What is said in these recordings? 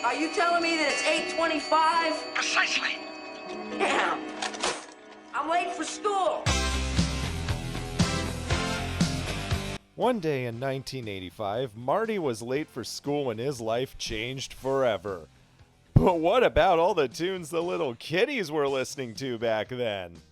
Are you telling me that it's 8:25? Precisely. Damn. I'm late for school. One day in 1985, Marty was late for school and his life changed forever. But what about all the tunes the little kiddies were listening to back then?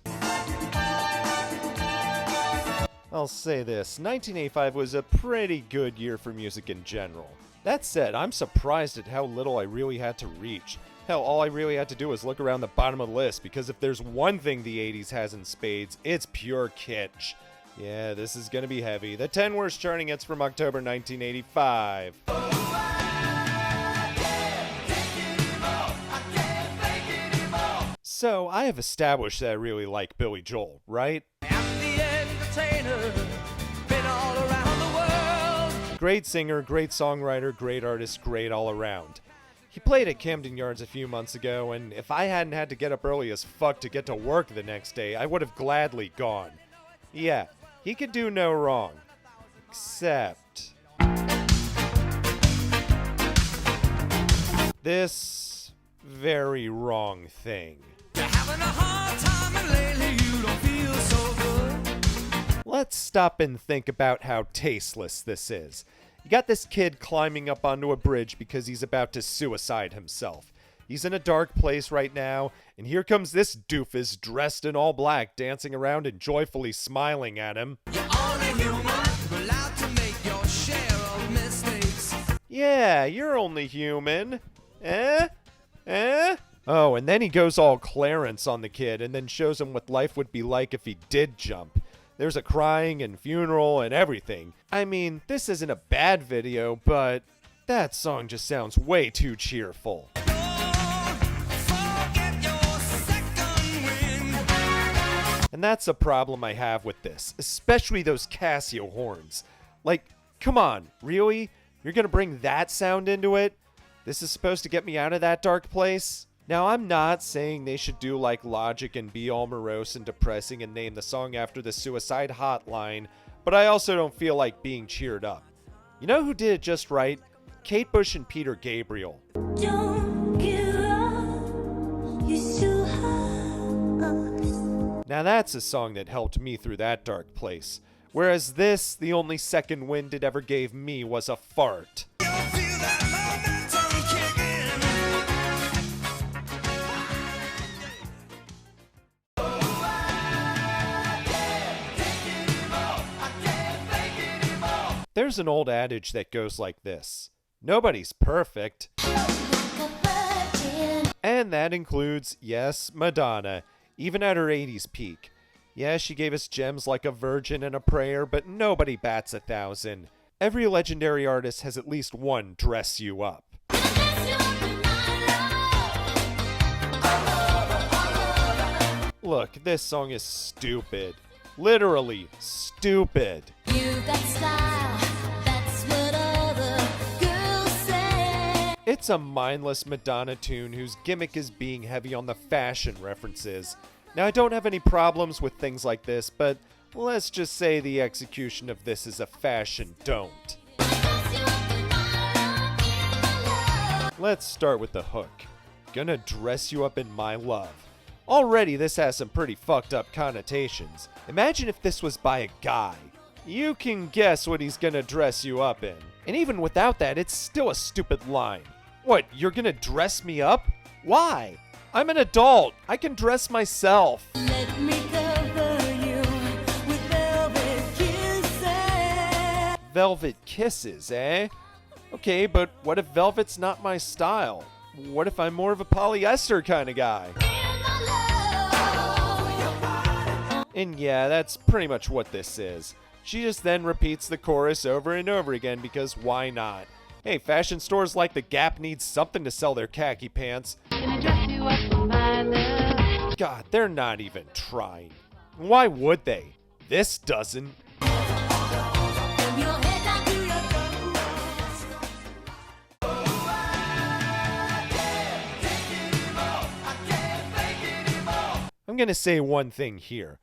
I'll say this, 1985 was a pretty good year for music in general. That said, I'm surprised at how little I really had to reach. Hell, all I really had to do was look around the bottom of the list, because if there's one thing the 80s has in spades, it's pure kitsch. Yeah, this is gonna be heavy. The 10 worst charting hits from October 1985. So, I have established that I really like Billy Joel, right? I'm the entertainer, been all around the world. Great singer, great songwriter, great artist, great all around. He played at Camden Yards a few months ago, and if I hadn't had to get up early as fuck to get to work the next day, I would have gladly gone. Yeah, he could do no wrong. Except this very wrong thing. You're having a hard time and lately you don't feel so good. Let's stop and think about how tasteless this is. You got this kid climbing up onto a bridge because he's about to suicide himself. He's in a dark place right now, and here comes this doofus dressed in all black dancing around and joyfully smiling at him. You're only human, allowed to make your share of mistakes. Yeah, you're only human. Eh? Oh, and then he goes all Clarence on the kid and then shows him what life would be like if he did jump. There's a crying and funeral and everything. I mean, this isn't a bad video, but that song just sounds way too cheerful. And that's a problem I have with this, especially those Casio horns. Like, come on, really? You're gonna bring that sound into it? This is supposed to get me out of that dark place? Now, I'm not saying they should do like Logic and be all morose and depressing and name the song after the Suicide Hotline, but I also don't feel like being cheered up. You know who did it just right? Kate Bush and Peter Gabriel. Don't give up, you still have us. Now that's a song that helped me through that dark place. Whereas this, the only second wind it ever gave me was a fart. There's an old adage that goes like this: nobody's perfect. And that includes, yes, Madonna, even at her 80s peak. Yeah, she gave us gems like A Virgin and A Prayer, but nobody bats 1,000. Every legendary artist has at least one Dress You Up. Look, this song is stupid. Literally stupid. You got style, that's what all the girls say. It's a mindless Madonna tune whose gimmick is being heavy on the fashion references. Now, I don't have any problems with things like this, but let's just say the execution of this is a fashion don't. Let's start with the hook. Gonna dress you up in my love. Already, this has some pretty fucked up connotations. Imagine if this was by a guy. You can guess what he's gonna dress you up in. And even without that, it's still a stupid line. What, you're gonna dress me up? Why? I'm an adult. I can dress myself. Let me cover you with velvet kisses. Velvet kisses, eh? Okay, but what if velvet's not my style? What if I'm more of a polyester kind of guy? And yeah, that's pretty much what this is. She just then repeats the chorus over and over again because why not? Hey, fashion stores like the Gap need something to sell their khaki pants. God, they're not even trying. Why would they? This doesn't. I'm gonna say one thing here.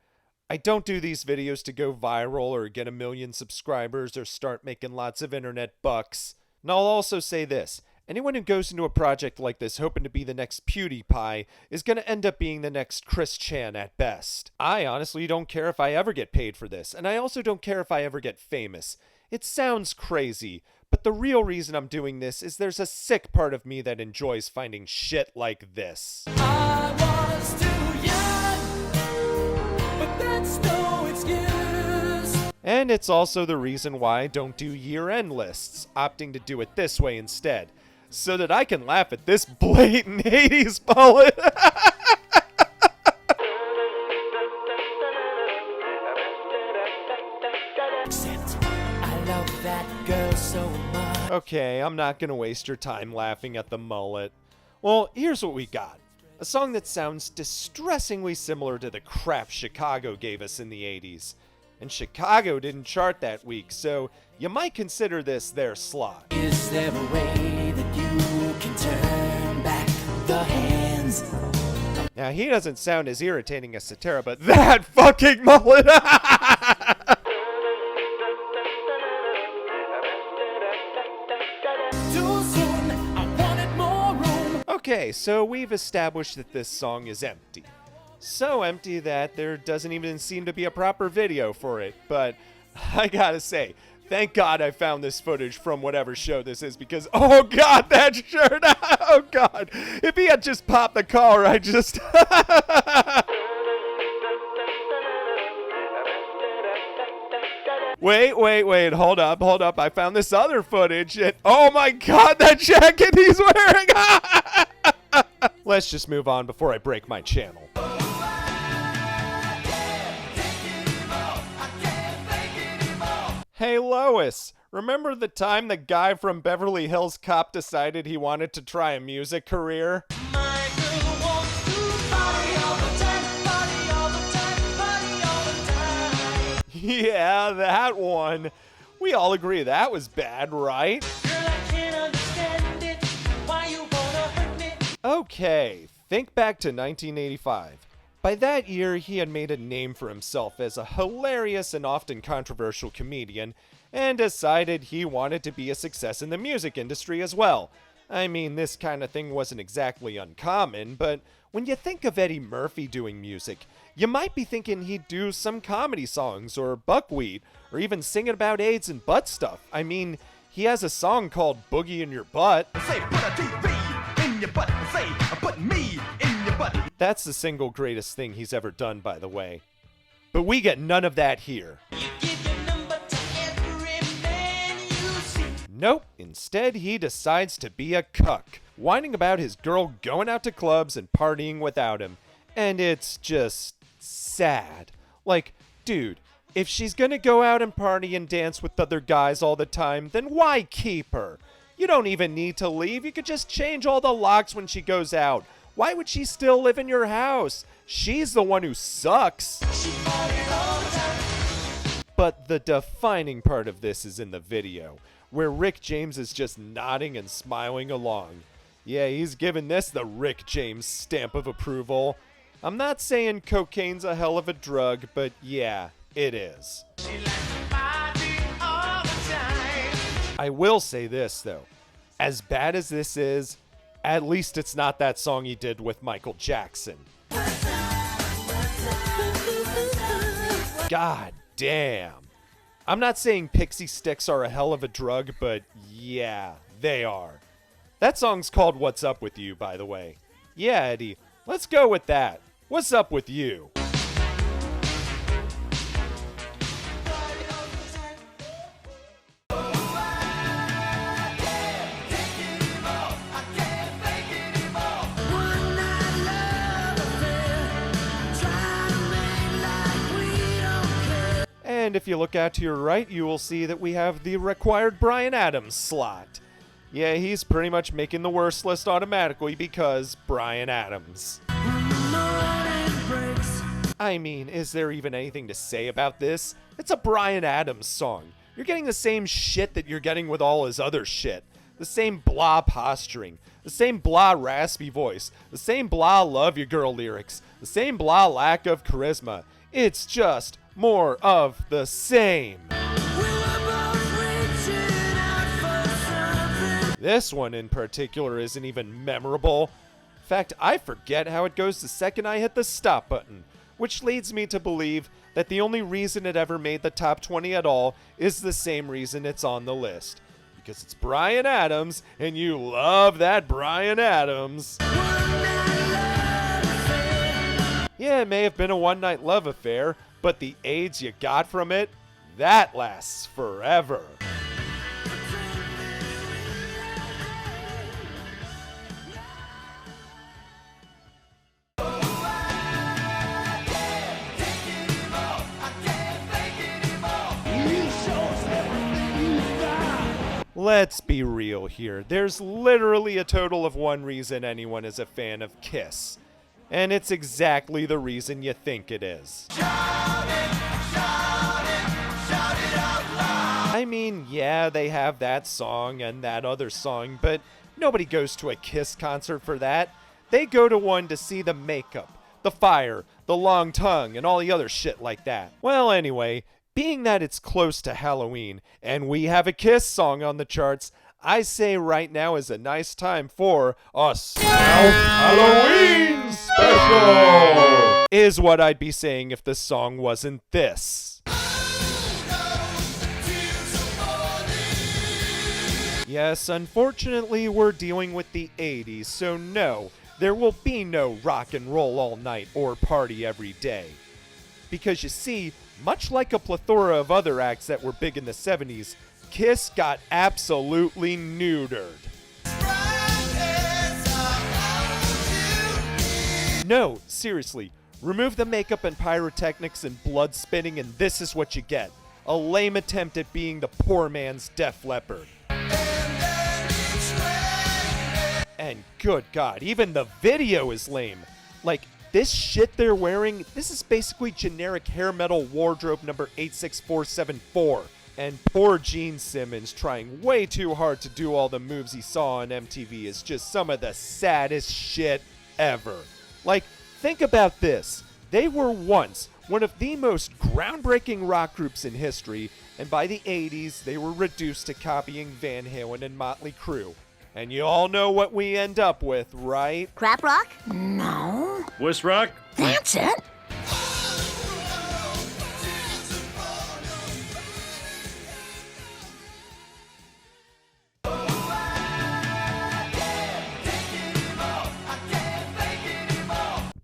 I don't do these videos to go viral or get 1 million subscribers or start making lots of internet bucks. And I'll also say this. Anyone who goes into a project like this hoping to be the next PewDiePie is going to end up being the next Chris Chan at best. I honestly don't care if I ever get paid for this, and I also don't care if I ever get famous. It sounds crazy, but the real reason I'm doing this is there's a sick part of me that enjoys finding shit like this. I was too young, but that's no excuse. And it's also the reason why I don't do year-end lists, opting to do it this way instead, so that I can laugh at this blatant 80s mullet. I love that girl so much. Okay, I'm not gonna waste your time laughing at the mullet. Well, here's what we got. A song that sounds distressingly similar to the crap Chicago gave us in the 80s. And Chicago didn't chart that week, so you might consider this their slot. Is there a way that you can turn back the hands? Now, he doesn't sound as irritating as Cetera, but that fucking mullet! Too soon, I wanted more room. Okay, so we've established that this song is empty. So empty that there doesn't even seem to be a proper video for it, but I gotta say, thank God I found this footage from whatever show this is, because oh god, that shirt, oh god, if he had just popped the collar, I just... Wait, hold up, I found this other footage, and oh my god, that jacket he's wearing! Let's just move on before I break my channel. Hey Lois, remember the time the guy from Beverly Hills Cop decided he wanted to try a music career? Yeah, that one. We all agree that was bad, right? Okay, think back to 1985. By that year, he had made a name for himself as a hilarious and often controversial comedian, and decided he wanted to be a success in the music industry as well. I mean, this kind of thing wasn't exactly uncommon, but when you think of Eddie Murphy doing music, you might be thinking he'd do some comedy songs, or buckwheat, or even singing about AIDS and butt stuff. I mean, he has a song called Boogie in Your Butt. Say, put a TV in your butt. Say, put me in your butt. That's the single greatest thing he's ever done, by the way. But we get none of that here. Nope, instead he decides to be a cuck, whining about his girl going out to clubs and partying without him. And it's just sad. Like, dude, if she's gonna go out and party and dance with other guys all the time, then why keep her? You don't even need to leave, you could just change all the locks when she goes out. Why would she still live in your house? She's the one who sucks. But the defining part of this is in the video, where Rick James is just nodding and smiling along. Yeah, he's giving this the Rick James stamp of approval. I'm not saying cocaine's a hell of a drug, but yeah, it is. I will say this, though. As bad as this is, at least it's not that song he did with Michael Jackson. God damn. I'm not saying pixie sticks are a hell of a drug, but yeah, they are. That song's called What's Up With You, by the way. Yeah, Eddie, let's go with that. What's up with you? And if you look out to your right, you will see that we have the required Bryan Adams slot. Yeah, he's pretty much making the worst list automatically because Bryan Adams. I mean, is there even anything to say about this? It's a Bryan Adams song. You're getting the same shit that you're getting with all his other shit. The same blah posturing, the same blah raspy voice, the same blah love your girl lyrics, the same blah lack of charisma. It's just more of the same. This one in particular isn't even memorable. In fact, I forget how it goes the second I hit the stop button, which leads me to believe that the only reason it ever made the top 20 at all is the same reason it's on the list. Because it's Bryan Adams, and you love that Bryan Adams. Yeah, it may have been a one-night love affair, but the AIDS you got from it, that lasts forever. Let's be real here. There's literally a total of one reason anyone is a fan of Kiss. And it's exactly the reason you think it is. I mean, yeah, they have that song and that other song, but nobody goes to a Kiss concert for that. They go to one to see the makeup, the fire, the long tongue, and all the other shit like that. Well, anyway, being that it's close to Halloween, and we have a Kiss song on the charts, I say right now is a nice time for a Halloween special! Is what I'd be saying if the song wasn't this. Yes, unfortunately, we're dealing with the 80s, so no, there will be no rock and roll all night or party every day. Because you see, much like a plethora of other acts that were big in the 70s, Kiss got absolutely neutered. No, seriously, remove the makeup and pyrotechnics and blood spitting and this is what you get. A lame attempt at being the poor man's Def Leppard. And good God, even the video is lame. Like, this shit they're wearing, this is basically generic hair metal wardrobe number 86474. And poor Gene Simmons trying way too hard to do all the moves he saw on MTV is just some of the saddest shit ever. Like, think about this. They were once one of the most groundbreaking rock groups in history, and by the 80s, they were reduced to copying Van Halen and Motley Crue. And you all know what we end up with, right? Crap rock? No. Wuss rock? That's it.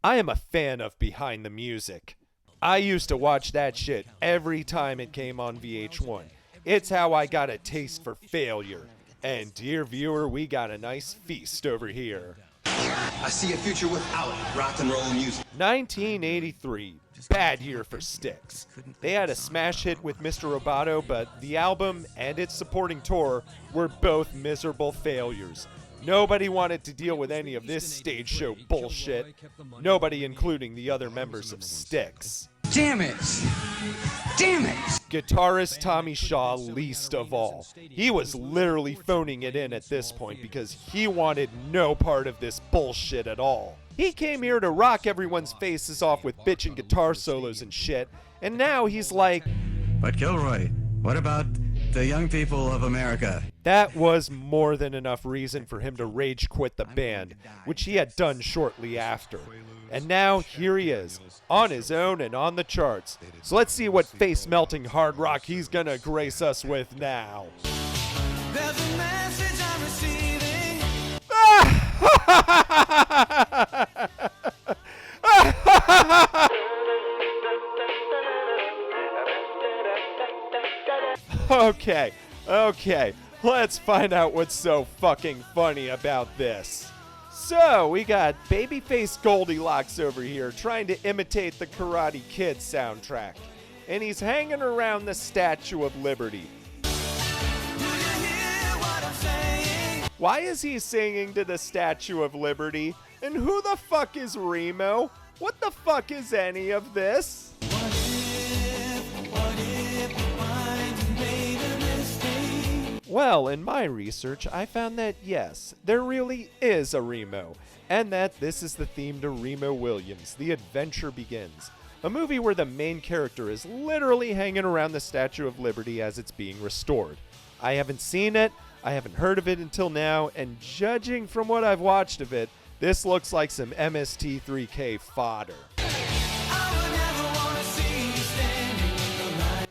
I am a fan of Behind the Music. I used to watch that shit every time it came on VH1. It's how I got a taste for failure. And dear viewer, we got a nice feast over here. I see a future without rock and roll music. 1983, bad year for Styx. They had a smash hit with Mr. Roboto, but the album and its supporting tour were both miserable failures. Nobody wanted to deal with any of this stage show bullshit. Nobody, including the other members of Styx. Damn it! Damn it! Guitarist Tommy Shaw least of all. He was literally phoning it in at this point because he wanted no part of this bullshit at all. He came here to rock everyone's faces off with bitchin' guitar solos and shit, and now he's like, But Gilroy, what about the young people of America? That was more than enough reason for him to rage quit the band, which he had done shortly after. And now here he is, on his own and on the charts. So let's see what face-melting hard rock he's gonna grace us with now. There's a message I'm receiving. Okay, let's find out what's so fucking funny about this. So, we got babyface Goldilocks over here trying to imitate the Karate Kid soundtrack. And he's hanging around the Statue of Liberty. Why is he singing to the Statue of Liberty? And who the fuck is Remo? What the fuck is any of this? Well, in my research, I found that yes, there really is a Remo, and that this is the theme to Remo Williams, The Adventure Begins, a movie where the main character is literally hanging around the Statue of Liberty as it's being restored. I haven't seen it, I haven't heard of it until now, and judging from what I've watched of it, this looks like some MST3K fodder.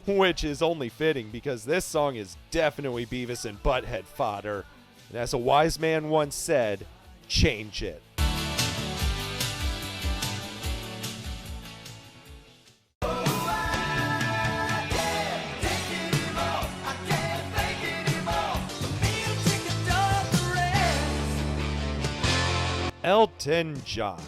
Which is only fitting because this song is definitely Beavis and Butthead fodder. And as a wise man once said, change it. Elton John,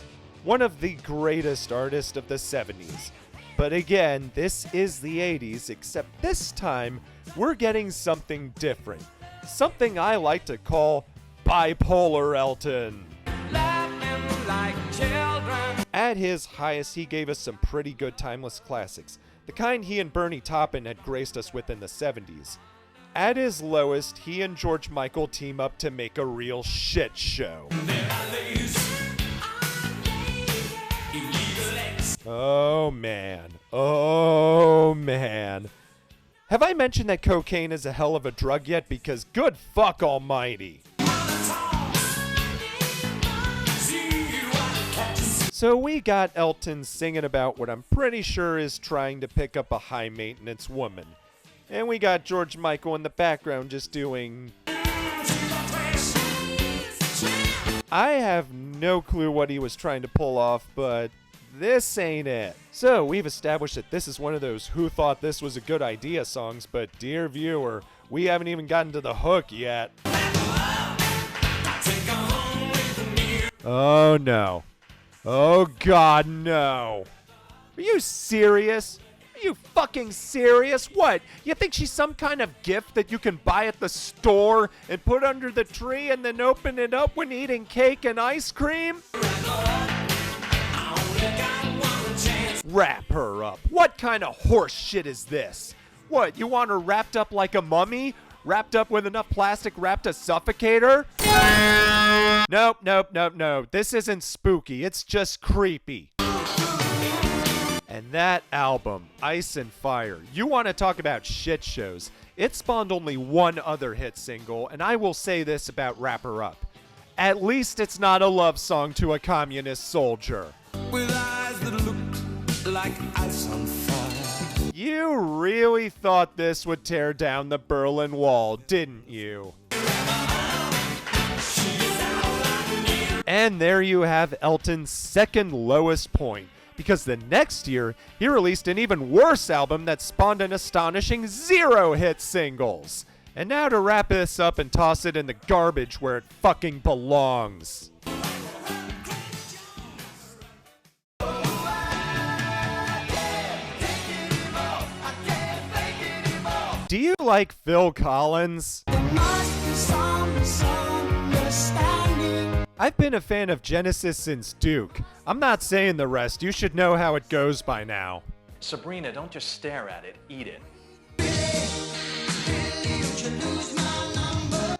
one of the greatest artists of the 70s. But again, this is the 80s, except this time we're getting something different. Something I like to call bipolar Elton. At his highest, he gave us some pretty good timeless classics, the kind he and Bernie Taupin had graced us with in the 70s. At his lowest, he and George Michael team up to make a real shit show. Oh man. Oh man. Have I mentioned that cocaine is a hell of a drug yet? Because good fuck almighty. So we got Elton singing about what I'm pretty sure is trying to pick up a high maintenance woman. And we got George Michael in the background just doing... I have no clue what he was trying to pull off, but this ain't it. So we've established that this is one of those who thought this was a good idea songs, but dear viewer, we haven't even gotten to the hook yet. Oh no. Oh god, no. Are you serious? Are you fucking serious? What? You think she's some kind of gift that you can buy at the store and put under the tree and then open it up when eating cake and ice cream? Wrap her up. What kind of horse shit is this? What, you want her wrapped up like a mummy? Wrapped up with enough plastic wrap to suffocate her? Nope, nope, nope, no. This isn't spooky. It's just creepy. And that album, Ice and Fire, you want to talk about shit shows. It spawned only one other hit single, and I will say this about Wrap Her Up. At least it's not a love song to a communist soldier. With eyes that look like ice on fire. You really thought this would tear down the Berlin Wall, didn't you? And there you have Elton's second lowest point, because the next year, he released an even worse album that spawned an astonishing 0 hit singles. And now to wrap this up and toss it in the garbage where it fucking belongs. Do you like Phil Collins? I've been a fan of Genesis since Duke. I'm not saying the rest. You should know how it goes by now. Sabrina, don't just stare at it, eat it.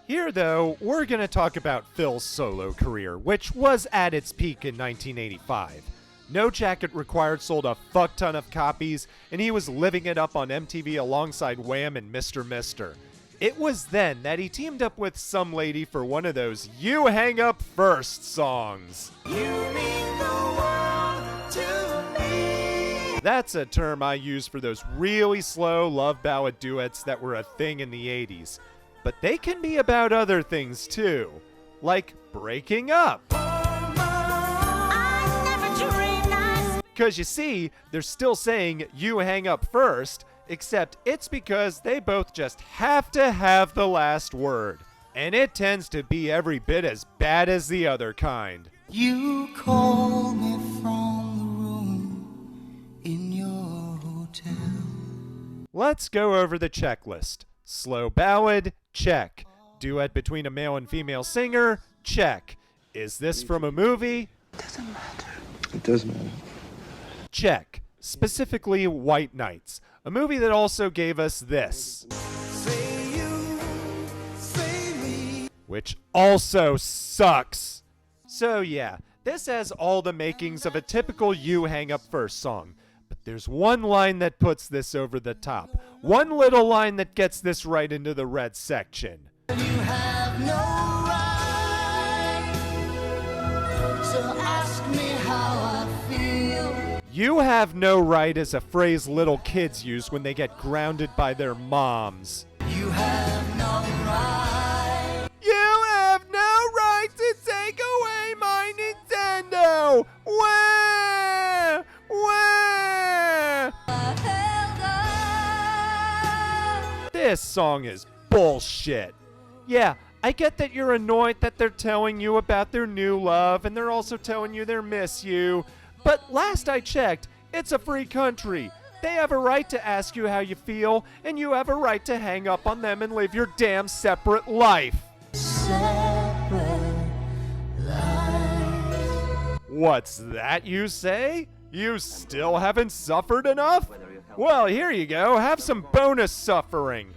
Here, though, we're going to talk about Phil's solo career, which was at its peak in 1985. No Jacket Required sold a fuck ton of copies, and he was living it up on MTV alongside Wham and Mr. Mister. It was then that he teamed up with some lady for one of those You Hang Up First songs. You mean the world to me. That's a term I use for those really slow love ballad duets that were a thing in the 80s. But they can be about other things too, like breaking up. Because you see, they're still saying you hang up first, except it's because they both just have to have the last word. And it tends to be every bit as bad as the other kind. You call me from the room in your hotel. Let's go over the checklist. Slow ballad? Check. Duet between a male and female singer? Check. Is this from a movie? Doesn't matter. It does matter. Check. Specifically White Nights, a movie that also gave us this. Say you, say me. Which also sucks. So yeah, this has all the makings of a typical You Hang Up First song. But there's one line that puts this over the top. One little line that gets this right into the red section. You have You have no right is a phrase little kids use when they get grounded by their moms. You have no right. You have no right to take away my Nintendo! Where? This song is bullshit. Yeah, I get that you're annoyed that they're telling you about their new love and they're also telling you they miss you. But last I checked, it's a free country. They have a right to ask you how you feel, and you have a right to hang up on them and live your damn separate life. What's that you say? You still haven't suffered enough? Well, here you go. Have some bonus suffering.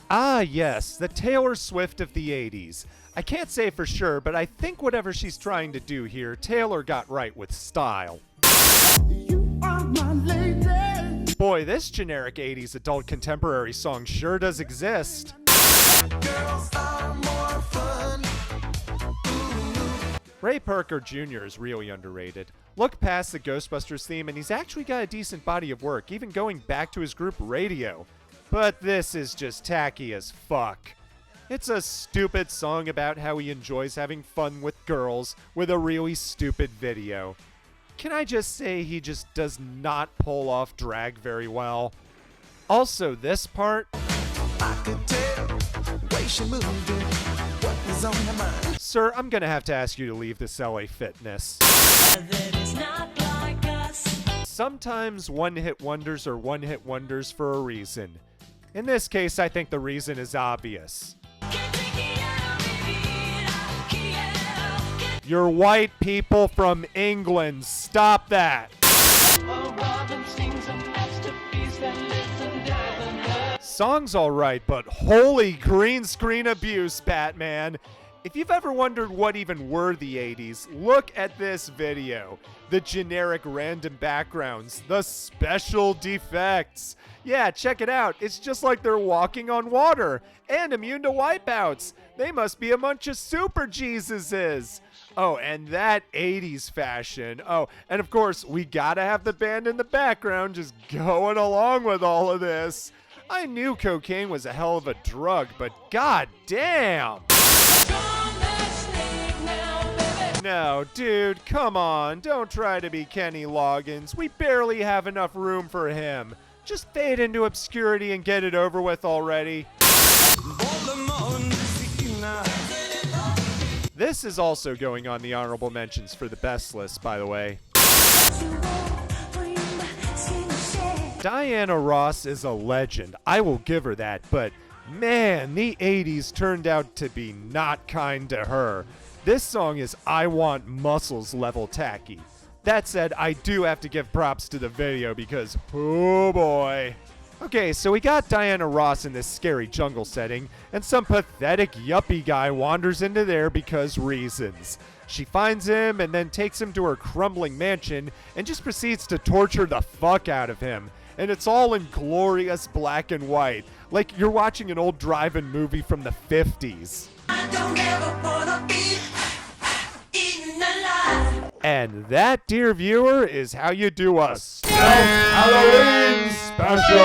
Ah, yes, the Taylor Swift of the 80s. I can't say for sure, but I think whatever she's trying to do here, Taylor got right with style. You are my lady. Boy, this generic 80s adult contemporary song sure does exist. Girls are more fun. Ray Parker Jr. is really underrated. Look past the Ghostbusters theme and he's actually got a decent body of work, even going back to his group Radio. But this is just tacky as fuck. It's a stupid song about how he enjoys having fun with girls with a really stupid video. Can I just say he just does not pull off drag very well? Also, this part. I could tell the way she moved it. What was on her mind? Sir, I'm gonna have to ask you to leave this LA Fitness. Sometimes one-hit wonders are one-hit wonders for a reason. In this case, I think the reason is obvious. You're white people from England. Stop that. Song's alright, but holy green screen abuse, Batman. If you've ever wondered what even were the 80s, look at this video. The generic random backgrounds, the special defects. Yeah, check it out. It's just like they're walking on water and immune to wipeouts. They must be a bunch of super Jesuses. Oh, and that 80s fashion. Oh, and of course, we gotta have the band in the background just going along with all of this. I knew cocaine was a hell of a drug, but god damn. No, dude, come on. Don't try to be Kenny Loggins. We barely have enough room for him. Just fade into obscurity and get it over with already. This is also going on the honorable mentions for the best list, by the way. Diana Ross is a legend. I will give her that, but man, the 80s turned out to be not kind to her. This song is I Want Muscles level tacky. That said, I do have to give props to the video because, oh boy. Okay, so we got Diana Ross in this scary jungle setting, and some pathetic yuppie guy wanders into there because reasons. She finds him and then takes him to her crumbling mansion and just proceeds to torture the fuck out of him. And it's all in glorious black and white, like you're watching an old drive-in movie from the 50s. I don't ever wanna be eaten alive. And that, dear viewer, is how you do a Halloween special!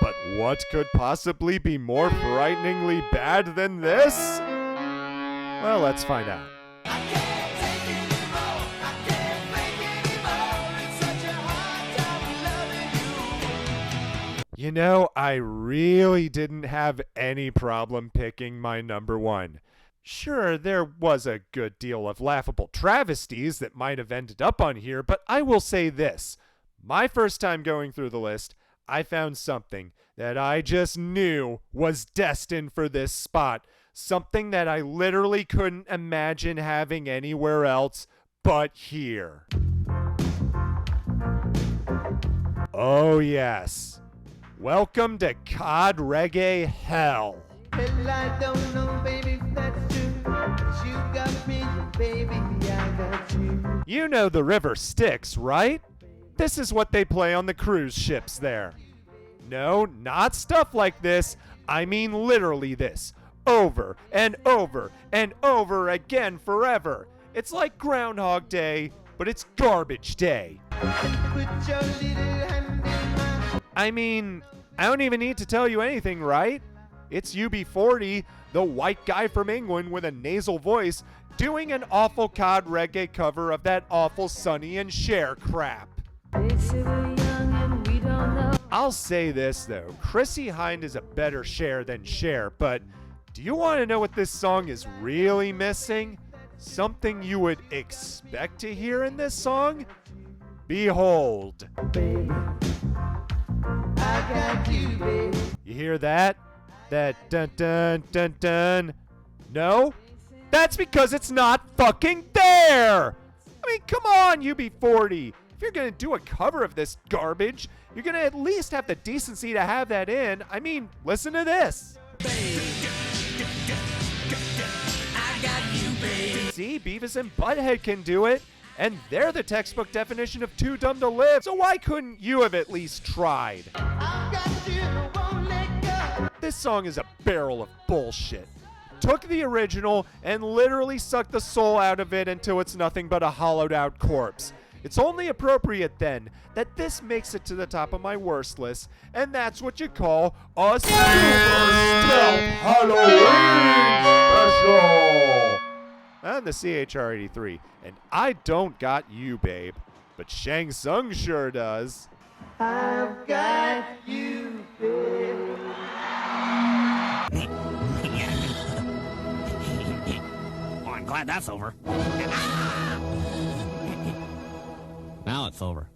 But what could possibly be more frighteningly bad than this? Well, let's find out. You know, I really didn't have any problem picking my number one. Sure, there was a good deal of laughable travesties that might have ended up on here, but I will say this. My first time going through the list, I found something that I just knew was destined for this spot. Something that I literally couldn't imagine having anywhere else but here. Oh, yes. Welcome to Cod Reggae Hell. Well, I don't know, baby, if that's true. You got me, baby, I got you. You know the river Styx, right? This is what they play on the cruise ships there. No, not stuff like this. I mean literally this. over and over and over again forever. It's like Groundhog Day, but it's Garbage Day. Put your little hand in mine. I mean, I don't even need to tell you anything, right? It's UB40, the white guy from England with a nasal voice, doing an awful Cod Reggae cover of that awful Sonny and Cher crap. I'll say this though, Chrissy Hind is a better Cher than Cher, but do you want to know what this song is really missing? Something you would expect to hear in this song? Behold. Baby, I got you, baby. You hear that? That dun dun dun dun. No? That's because it's not fucking there! I mean, come on, UB40. If you're gonna do a cover of this garbage, you're gonna at least have the decency to have that in. I mean, listen to this. See, Beavis and Butthead can do it, and they're the textbook definition of too dumb to live, so why couldn't you have at least tried? I got you, won't let go. This song is a barrel of bullshit. Took the original and literally sucked the soul out of it until it's nothing but a hollowed out corpse. It's only appropriate then that this makes it to the top of my worst list, and that's what you call a Super Stealth Halloween Special! I'm the CHR83, and I don't got you, babe, but Shang Tsung sure does. I've got you, baby. Well, I'm glad that's over. Now it's over.